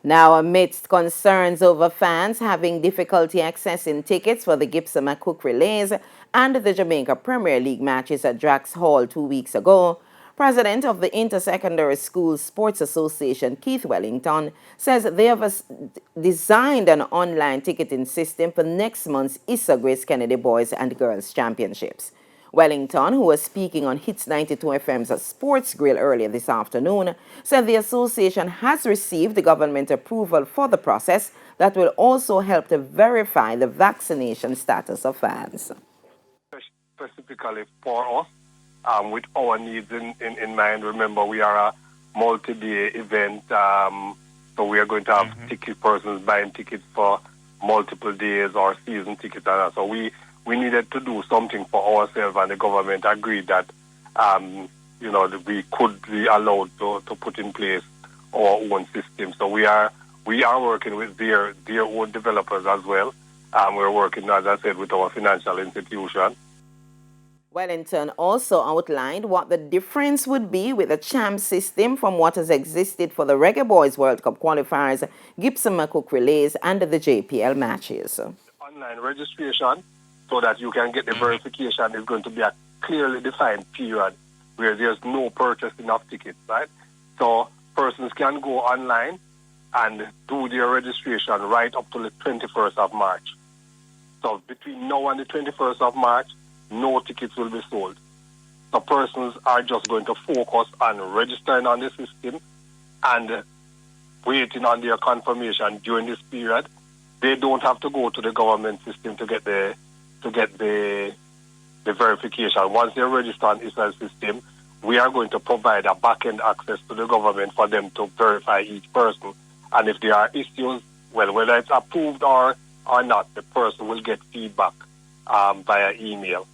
Now, amidst concerns over fans having difficulty accessing tickets for the Gibson McCook Relays and the Jamaica Premier League matches at Drax Hall 2 weeks ago, President of the Intersecondary Schools Sports Association, Keith Wellington, says they have designed an online ticketing system for next month's ISSA Grace Kennedy Boys and Girls Championships. Wellington, who was speaking on Hits 92 FM's Sports Grill earlier this afternoon, said the association has received the government approval for the process that will also help to verify the vaccination status of fans. Specifically for us, with our needs in mind. Remember, we are a multi-day event, so we are going to have ticket persons buying tickets for multiple days or season tickets. And so we needed to do something for ourselves, and the government agreed that we could be allowed to put in place our own system. So we are working with their own developers as well. We're working, as I said, with our financial institution. Wellington also outlined what the difference would be with the CHAM system from what has existed for the Reggae Boys World Cup qualifiers, Gibson McCook Relays, and the JPL matches. Online registration, so that you can get the verification, is going to be a clearly defined period where there's no purchasing of tickets, right? So persons can go online and do their registration right up to the 21st of March. So between now and the 21st of March, no tickets will be sold. So persons are just going to focus on registering on the system and waiting on their confirmation during this period. They don't have to go to the government system to get the verification. Once they're registered on ISSA system, we are going to provide a back-end access to the government for them to verify each person. And if there are issues, well, whether it's approved or not, the person will get feedback via email.